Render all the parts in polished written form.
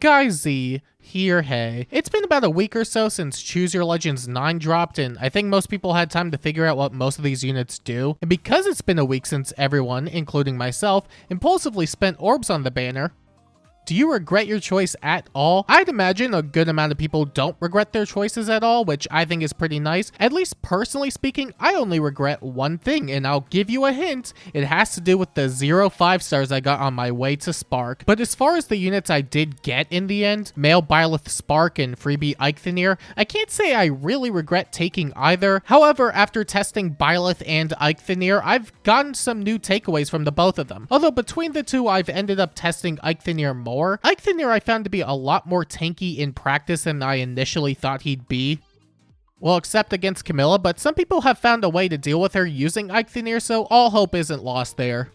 Guy Z here, hey. It's been about a week or so since Choose Your Legends 9 dropped, and I think most people had time to figure out what most of these units do. And because it's been a week since everyone, including myself, impulsively spent orbs on the banner, do you regret your choice at all? I'd imagine a good amount of people don't regret their choices at all, which I think is pretty nice. At least personally speaking, I only regret one thing, and I'll give you a hint. It has to do with the 0 5-stars I got on my way to Spark. But as far as the units I did get in the end, male Byleth Spark and freebie Eikthyrnir, I can't say I really regret taking either. However, after testing Byleth and Eikthyrnir, I've gotten some new takeaways from the both of them. Although between the two, I've ended up testing Eikthyrnir more. Eikthyrnir I found to be a lot more tanky in practice than I initially thought he'd be. Well, except against Camilla, but some people have found a way to deal with her using Eikthyrnir, so all hope isn't lost there.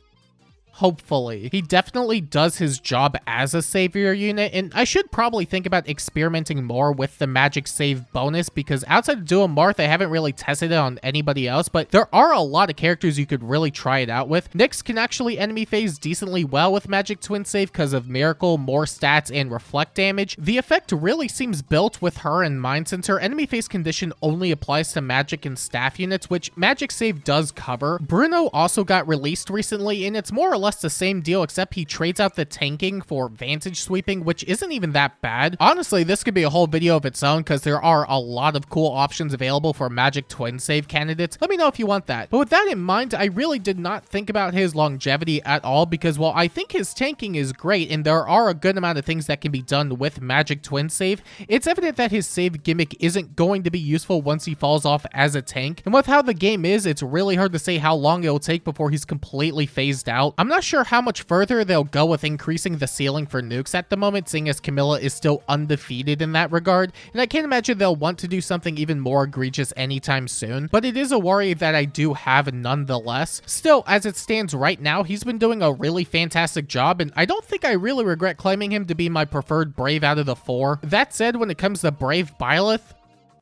Hopefully. He definitely does his job as a savior unit, and I should probably think about experimenting more with the magic save bonus, because outside of Duo Marth, I haven't really tested it on anybody else, but there are a lot of characters you could really try it out with. Nyx can actually enemy phase decently well with magic twin save because of Miracle, more stats, and reflect damage. The effect really seems built with her in mind, since her enemy phase condition only applies to magic and staff units, which magic save does cover. Bruno also got released recently, and it's more or less the same deal, except he trades out the tanking for vantage sweeping, which isn't even that bad. Honestly, this could be a whole video of its own because there are a lot of cool options available for magic twin save candidates. Let me know if you want that. But with that in mind, I really did not think about his longevity at all, because while I think his tanking is great and there are a good amount of things that can be done with magic twin save, it's evident that his save gimmick isn't going to be useful once he falls off as a tank. And with how the game is, it's really hard to say how long it'll take before he's completely phased out. I'm not sure how much further they'll go with increasing the ceiling for nukes at the moment, seeing as Camilla is still undefeated in that regard, and I can't imagine they'll want to do something even more egregious anytime soon, but it is a worry that I do have nonetheless. Still, as it stands right now, he's been doing a really fantastic job, and I don't think I really regret claiming him to be my preferred Brave out of the 4. That said, when it comes to Brave Byleth,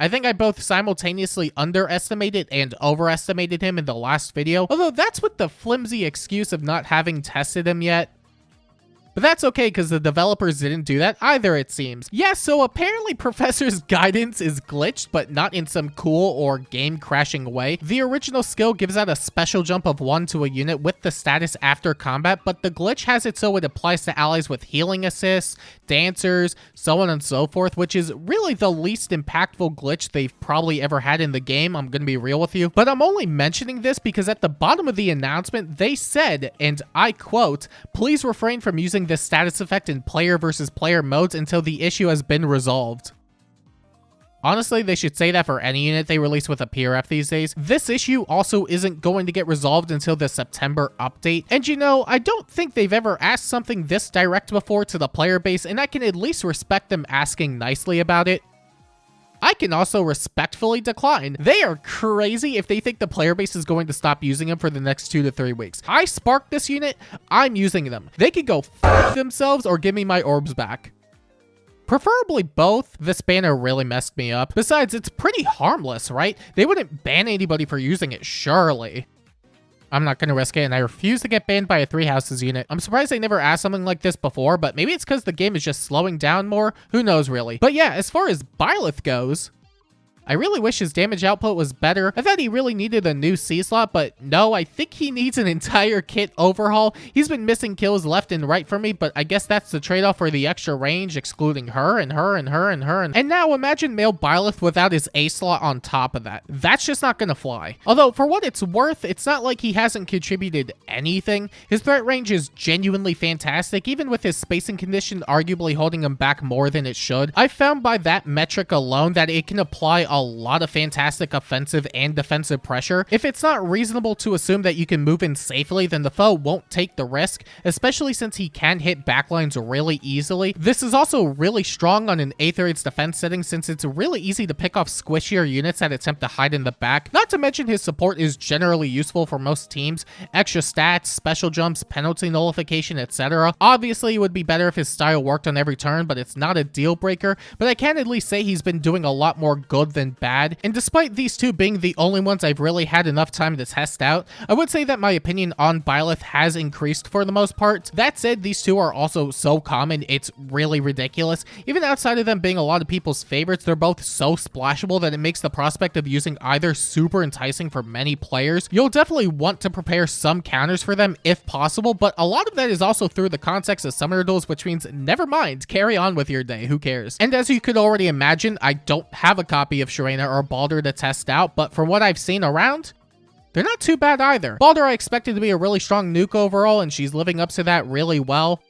I think I both simultaneously underestimated and overestimated him in the last video, although that's with the flimsy excuse of not having tested him yet. But that's okay, because the developers didn't do that either, it seems. Yeah, so apparently Professor's guidance is glitched, but not in some cool or game-crashing way. The original skill gives out a special jump of 1 to a unit with the status after combat, but the glitch has it so it applies to allies with healing assists, dancers, so on and so forth, which is really the least impactful glitch they've probably ever had in the game, I'm gonna be real with you. But I'm only mentioning this because at the bottom of the announcement, they said, and I quote, "Please refrain from using this status effect in player versus player modes until the issue has been resolved." Honestly, they should say that for any unit they release with a PRF these days. This issue also isn't going to get resolved until the September update. And you know, I don't think they've ever asked something this direct before to the player base, and I can at least respect them asking nicely about it. I can also respectfully decline. They are crazy if they think the player base is going to stop using them for the next 2 to 3 weeks. I sparked this unit, I'm using them. They could go f themselves or give me my orbs back. Preferably both. This banner really messed me up. Besides, it's pretty harmless, right? They wouldn't ban anybody for using it, surely. I'm not gonna risk it, and I refuse to get banned by a 3 houses unit. I'm surprised they never asked something like this before, but maybe it's because the game is just slowing down more. Who knows, really? But yeah, as far as Byleth goes, I really wish his damage output was better. I thought he really needed a new C slot, but no, I think he needs an entire kit overhaul. He's been missing kills left and right for me, but I guess that's the trade-off for the extra range, excluding her and her and her and her. And now imagine male Byleth without his A slot on top of that. That's just not gonna fly. Although, for what it's worth, it's not like he hasn't contributed anything. His threat range is genuinely fantastic, even with his spacing condition arguably holding him back more than it should. I found by that metric alone that it can apply a lot of fantastic offensive and defensive pressure. If it's not reasonable to assume that you can move in safely, then the foe won't take the risk, especially since he can hit backlines really easily. This is also really strong on an 8th raid's defense setting, since it's really easy to pick off squishier units that attempt to hide in the back. Not to mention his support is generally useful for most teams. Extra stats, special jumps, penalty nullification, etc. Obviously, it would be better if his style worked on every turn, but it's not a deal breaker. But I can at least say he's been doing a lot more good than and bad. And despite these two being the only ones I've really had enough time to test out, I would say that my opinion on Byleth has increased for the most part. That said, these two are also so common, it's really ridiculous. Even outside of them being a lot of people's favorites, they're both so splashable that it makes the prospect of using either super enticing for many players. You'll definitely want to prepare some counters for them if possible, but a lot of that is also through the context of summoner duels, which means never mind, carry on with your day, who cares? And as you could already imagine, I don't have a copy of Sharena or Baldur to test out, but from what I've seen around, they're not too bad either. Baldur I expected to be a really strong nuke overall, and she's living up to that really well.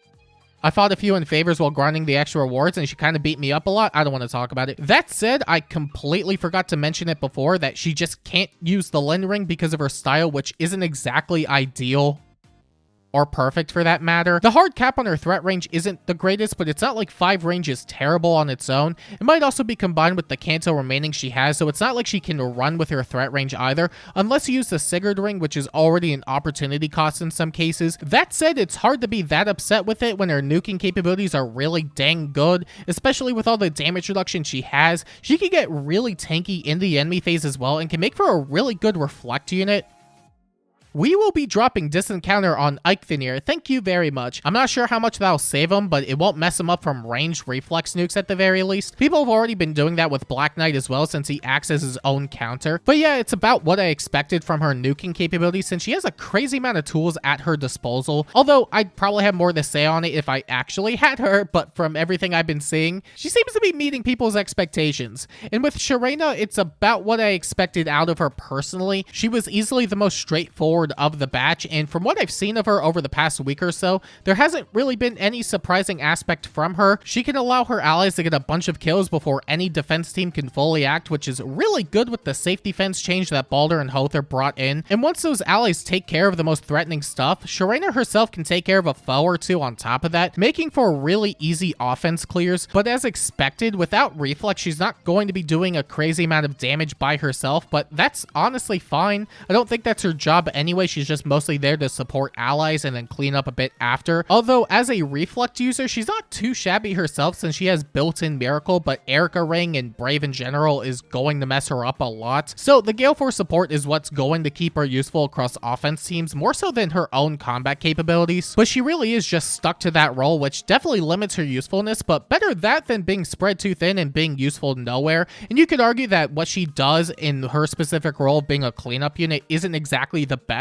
I fought a few in favors while grinding the extra rewards, and she kind of beat me up a lot. I don't want to talk about it. That said, I completely forgot to mention it before that she just can't use the Lin Ring because of her style, which isn't exactly ideal or perfect for that matter. The hard cap on her threat range isn't the greatest, but it's not like 5 range is terrible on its own. It might also be combined with the Kanto remaining she has, so it's not like she can run with her threat range either, unless you use the Sigurd ring, which is already an opportunity cost in some cases. That said, it's hard to be that upset with it when her nuking capabilities are really dang good, especially with all the damage reduction she has. She can get really tanky in the enemy phase as well, and can make for a really good reflect unit. We will be dropping Distant Counter on Eikthyrnir, thank you very much. I'm not sure how much that'll save him, but it won't mess him up from ranged reflex nukes at the very least. People have already been doing that with Black Knight as well, since he acts as his own counter. But yeah, it's about what I expected from her nuking capability, since she has a crazy amount of tools at her disposal. Although, I'd probably have more to say on it if I actually had her, but from everything I've been seeing, she seems to be meeting people's expectations. And with Sharena, it's about what I expected out of her personally. She was easily the most straightforward of the batch, and from what I've seen of her over the past week or so, there hasn't really been any surprising aspect from her. She can allow her allies to get a bunch of kills before any defense team can fully act, which is really good with the safety fence change that Baldur and Hother brought in. And once those allies take care of the most threatening stuff, Sharena herself can take care of a foe or two on top of that, making for really easy offense clears. But as expected, without reflex, she's not going to be doing a crazy amount of damage by herself, but that's honestly fine. I don't think that's her job anyway. She's just mostly there to support allies and then clean up a bit after. Although as a reflect user, she's not too shabby herself since she has built-in Miracle, but Erica Ring and Brave in general is going to mess her up a lot. So the Gale Force support is what's going to keep her useful across offense teams, more so than her own combat capabilities. But she really is just stuck to that role, which definitely limits her usefulness, but better that than being spread too thin and being useful nowhere. And you could argue that what she does in her specific role, being a cleanup unit, isn't exactly the best,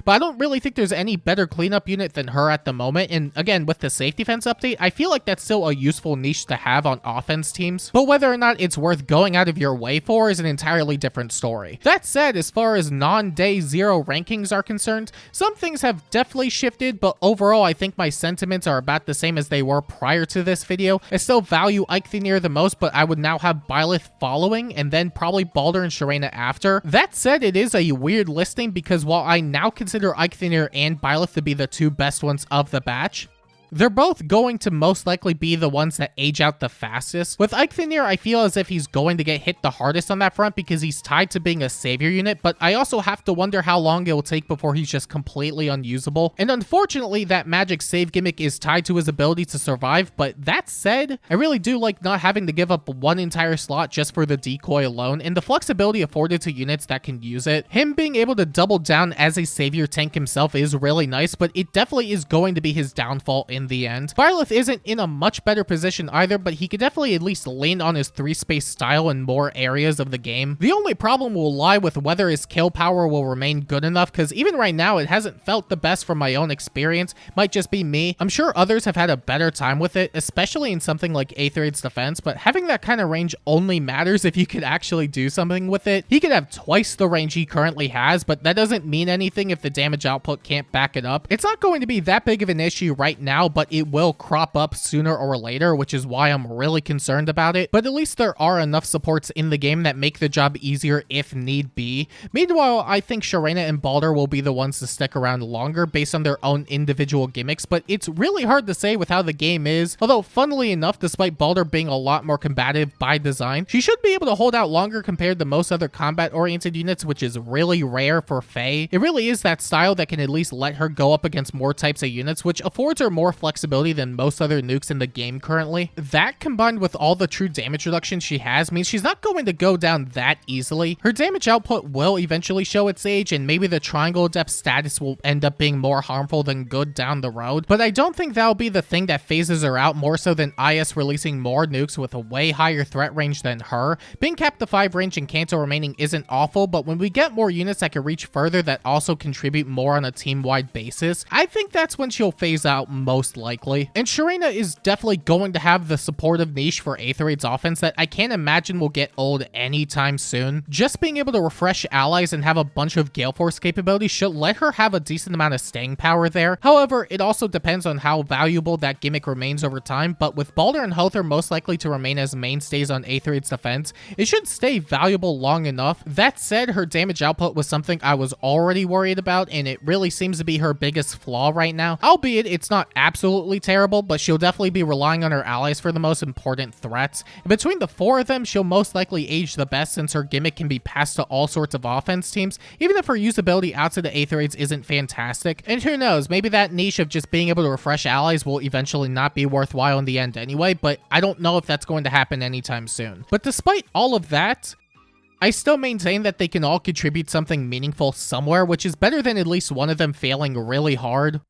but I don't really think there's any better cleanup unit than her at the moment. And again, with the safety fence update, I feel like that's still a useful niche to have on offense teams, but whether or not it's worth going out of your way for is an entirely different story. That said, as far as non-day 0 rankings are concerned, some things have definitely shifted, but overall I think my sentiments are about the same as they were prior to this video. I still value Eikthyrnir the most, but I would now have Byleth following, and then probably Baldur and Sharena after. That said, it is a weird listing because while I now consider Eikthyrnir and Byleth to be the two best ones of the batch, they're both going to most likely be the ones that age out the fastest. With Eikthyrnir, I feel as if he's going to get hit the hardest on that front because he's tied to being a savior unit, but I also have to wonder how long it will take before he's just completely unusable. And unfortunately, that magic save gimmick is tied to his ability to survive, but that said, I really do like not having to give up one entire slot just for the decoy alone, and the flexibility afforded to units that can use it. Him being able to double down as a savior tank himself is really nice, but it definitely is going to be his downfall in the end. Byleth isn't in a much better position either, but he could definitely at least lean on his 3-space style in more areas of the game. The only problem will lie with whether his kill power will remain good enough, because even right now it hasn't felt the best from my own experience. Might just be me. I'm sure others have had a better time with it, especially in something like Aether's defense, but having that kind of range only matters if you could actually do something with it. He could have twice the range he currently has, but that doesn't mean anything if the damage output can't back it up. It's not going to be that big of an issue right now, but it will crop up sooner or later, which is why I'm really concerned about it. But at least there are enough supports in the game that make the job easier if need be. Meanwhile, I think Sharena and Baldur will be the ones to stick around longer based on their own individual gimmicks, but it's really hard to say with how the game is. Although, funnily enough, despite Baldur being a lot more combative by design, she should be able to hold out longer compared to most other combat-oriented units, which is really rare for Faye. It really is that style that can at least let her go up against more types of units, which affords her more flexibility than most other nukes in the game currently. That combined with all the true damage reduction she has means she's not going to go down that easily. Her damage output will eventually show its age, and maybe the triangle adept status will end up being more harmful than good down the road, but I don't think that'll be the thing that phases her out more so than IS releasing more nukes with a way higher threat range than her. Being capped to 5 range and cancel remaining isn't awful, but when we get more units that can reach further that also contribute more on a team-wide basis, I think that's when she'll phase out most likely. And Sharena is definitely going to have the supportive niche for Eikthyrnir's offense that I can't imagine will get old anytime soon. Just being able to refresh allies and have a bunch of Gale Force capabilities should let her have a decent amount of staying power there. However, it also depends on how valuable that gimmick remains over time, but with Baldur and Hother most likely to remain as mainstays on Eikthyrnir's defense, it should stay valuable long enough. That said, her damage output was something I was already worried about, and it really seems to be her biggest flaw right now. Albeit it's not absolutely terrible, but she'll definitely be relying on her allies for the most important threats. And between the 4 of them, she'll most likely age the best since her gimmick can be passed to all sorts of offense teams, even if her usability outside of Eikthyrnir isn't fantastic. And who knows, maybe that niche of just being able to refresh allies will eventually not be worthwhile in the end anyway, but I don't know if that's going to happen anytime soon. But despite all of that, I still maintain that they can all contribute something meaningful somewhere, which is better than at least one of them failing really hard.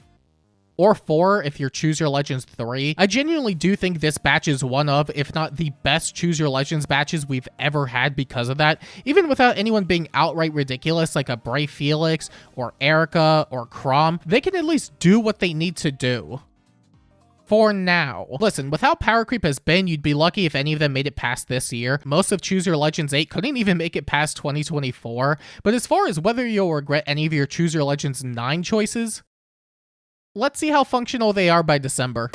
Or 4 if you're Choose Your Legends 3. I genuinely do think this batch is one of, if not the best Choose Your Legends batches we've ever had because of that. Even without anyone being outright ridiculous like a Brave Felix or Erica or Chrom, they can at least do what they need to do. For now. Listen, with how power creep has been, you'd be lucky if any of them made it past this year. Most of Choose Your Legends 8 couldn't even make it past 2024. But as far as whether you'll regret any of your Choose Your Legends 9 choices, let's see how functional they are by December.